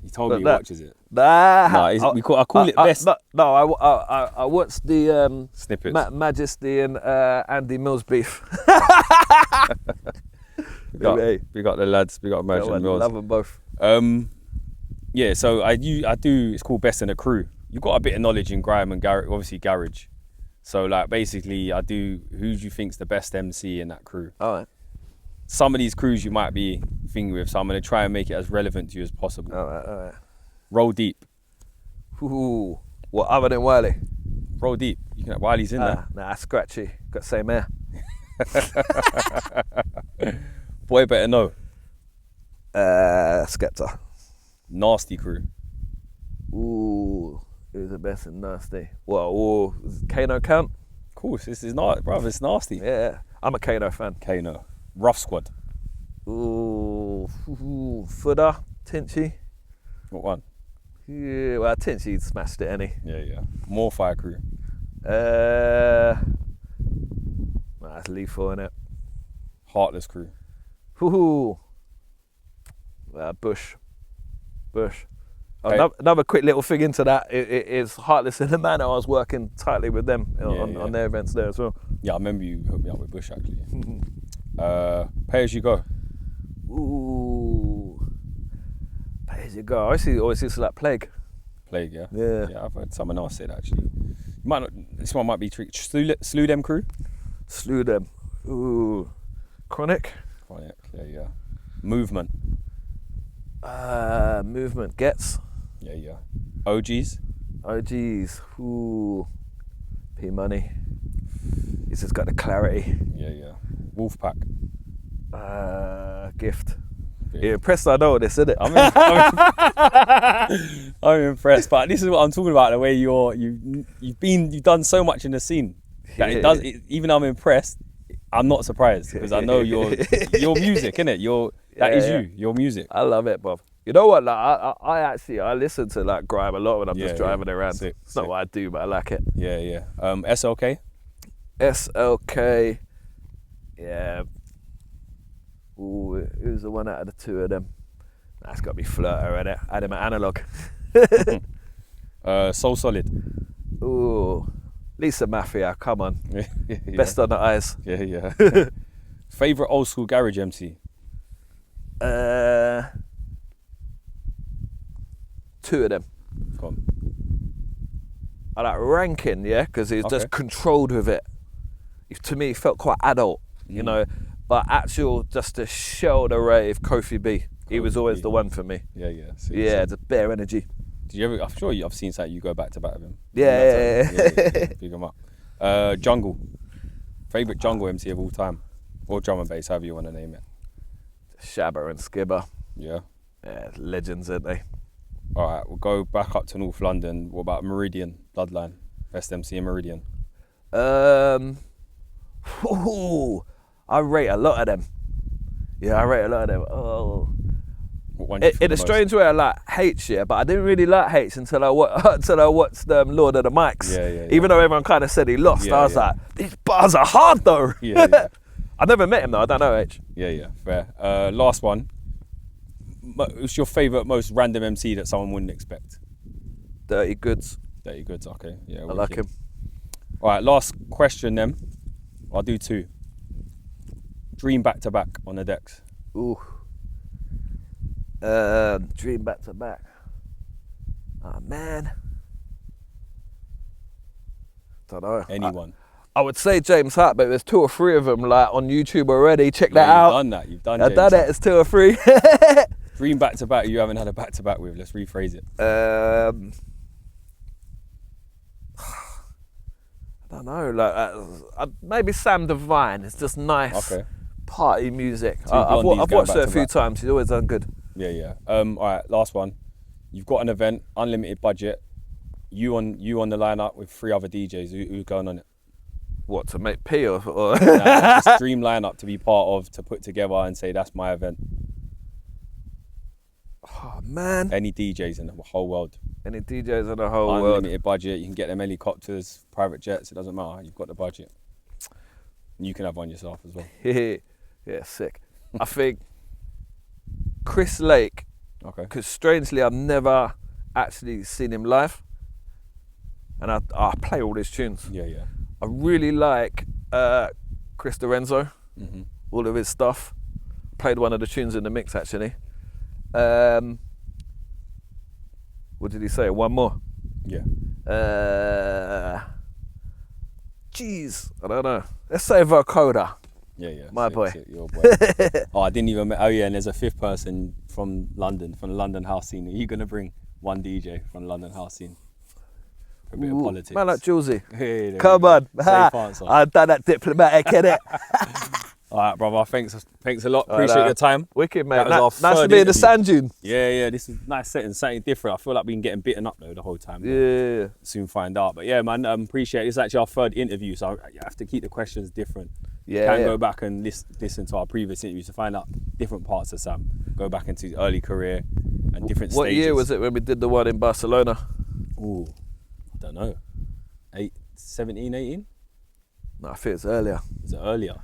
He told me he watches it. I call it best. I watched the snippets. Majesty and Andy Mills beef. We got the lads. We got Majesty and Mills. Love them both. Yeah, so I do. It's called Best in the Crew. You've got a bit of knowledge in grime and obviously garage. So like basically, I do. Who do you think's the best MC in that crew? All right. Some of these crews you might be thinking with, so I'm going to try and make it as relevant to you as possible. All right. Roll deep. Ooh, what other than Wiley? Roll deep. You can. Wiley's in there. Nah, scratchy. Got the same hair. Boy, better know. Skepta. Nasty crew. Ooh, who's the best in nasty? Well, does Kano count? Of course, this is not, brother. It's nasty. Yeah, I'm a Kano fan. Kano. Rough Squad. Ooh, Fooder, Tinchy. What one? Yeah, well, Tinchy smashed it, any. Yeah. More Fire crew. That's lethal, innit? Heartless crew. Ooh. Bush. Another quick little thing into that is Heartless in the Manor. I was working tightly with them on their events there as well. Yeah, I remember you hooked me up with Bush actually. Pay As You Go. Ooh, Pay As You Go. I always used to like Plague. Plague, yeah. Yeah. Yeah, I've heard someone else say that actually. This one might be tricky. Slew Them Crew. Slew Them. Ooh, Chronic. Yeah. Movement. Movement Gets. Yeah. OGs. Ooh, P Money. He's just got the clarity. Yeah. Wolfpack. Gift. You're impressed I know this, isn't it? I'm impressed, but this is what I'm talking about. The way you've done so much in the scene that even though I'm impressed, I'm not surprised because I know your music, innit? Your music. I love it, Bob. You know what? Like I listen to like grime a lot when I'm just driving around. It's not what I do, but I like it. Yeah. SLK. SLK. Yeah. Ooh, who's the one out of the two of them? That's got to be Flirter, innit? Adam at Analog. Soul Solid. Ooh, Lisa Mafia, come on. Yeah. Best on the eyes. Yeah. Favourite old school garage MC? Two of them. Go on. I like Rankin, yeah, because he's just controlled with it. To me, he felt quite adult, you know. But actual, just to show the rave, Kofi B. He was always the one for me. Yeah. The bare energy. Did you ever? I'm sure I've seen something you go back to back with him. Yeah. Pick him up. Jungle. Favorite jungle MC of all time, or drum and bass, however you want to name it. Shabba and Skibber. Yeah. Yeah, legends, aren't they? All right, we'll go back up to North London. What about Meridian, Bloodline, best MC in Meridian? I rate a lot of them. Yeah, I rate a lot of them. Oh. In a strange way, I like H, yeah, but I didn't really like H until I watched Lord of the Mics. Yeah. Even though everyone kind of said he lost, I was like, these bars are hard though. Yeah. I never met him though. I don't know H. Yeah, fair. Last one. What's your favourite, most random MC that someone wouldn't expect? Dirty Goods. Okay. Yeah, I like him. All right, last question then. I'll do two. Dream back to back on the decks. Ooh. Dream back to back. Oh man. Don't know. Anyone. I would say James Hart, but there's 2 or 3 of them like on YouTube already. Check that out. You've done I've done it. It's 2 or 3. Dream back to back you haven't had a back to back with. Let's rephrase it. I don't know. Like maybe Sam Divine. It's just nice party music. I've watched her a few times. She's always done good. Yeah. All right. Last one. You've got an event, unlimited budget. You on the lineup with 3 other DJs. Who's going on it? What, to make P or? Nah, just dream lineup to be part of, to put together and say that's my event. Oh man. Any DJs in the whole world. Any DJs in the whole world. Unlimited budget. You can get them helicopters, private jets. It doesn't matter. You've got the budget. You can have one yourself as well. Yeah, sick. I think Chris Lake. Okay. Because strangely, I've never actually seen him live, and I play all his tunes. Yeah. I really like Chris Lorenzo, all of his stuff. Played one of the tunes in the mix actually. What did he say? One more? Yeah. Jeez, I don't know. Let's say Vocoder. Yeah. My boy. Your boy. I didn't even. Oh yeah, and there's a 5th person from London, from the London house scene. Are you gonna bring one DJ from the London house scene? A bit of politics. Man like Julesy. Hey, come on. I've done that diplomatic, innit? All right, brother. Thanks a lot. Appreciate your time. Wicked, mate. Nice to be in the sand dune. Yeah. This is a nice setting, something different. I feel like we've been getting bitten up though the whole time. Yeah. Soon find out. But yeah, man, appreciate it. This is actually our 3rd interview, so you have to keep the questions different. Yeah. You can go back and listen to our previous interviews to find out different parts of Sam. Go back into his early career and different stages. What year was it when we did the one in Barcelona? Ooh, I don't know. 17, 18? No, I think it's earlier. Is it earlier?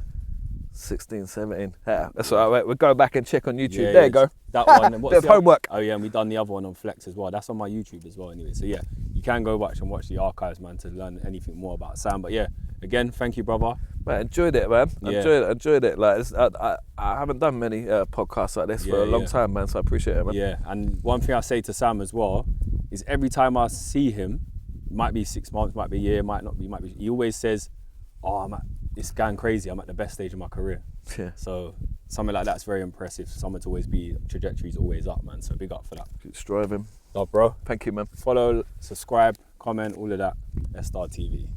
16, 17. Yeah, that's all right. We'll go back and check on YouTube. Yeah, there you go. That one. And what's bit of the other- homework. Oh yeah, and we done the other one on Flex as well. That's on my YouTube as well anyway. So yeah, you can go watch the archives, man, to learn anything more about Sam. But yeah, again, thank you, brother. Man, enjoyed it, man. Yeah. Enjoyed it. Like, I haven't done many podcasts like this for a long time, man. So I appreciate it, man. Yeah, and one thing I say to Sam as well is every time I see him, might be 6 months, might be a year, might not be, he always says, "Oh, it's going crazy. I'm at the best stage of my career." Yeah. So something like that's very impressive. Someone to always be trajectory's always up, man. So big up for that. Keep striving. Love, bro. Thank you, man. Follow, subscribe, comment, all of that. S-StarTV.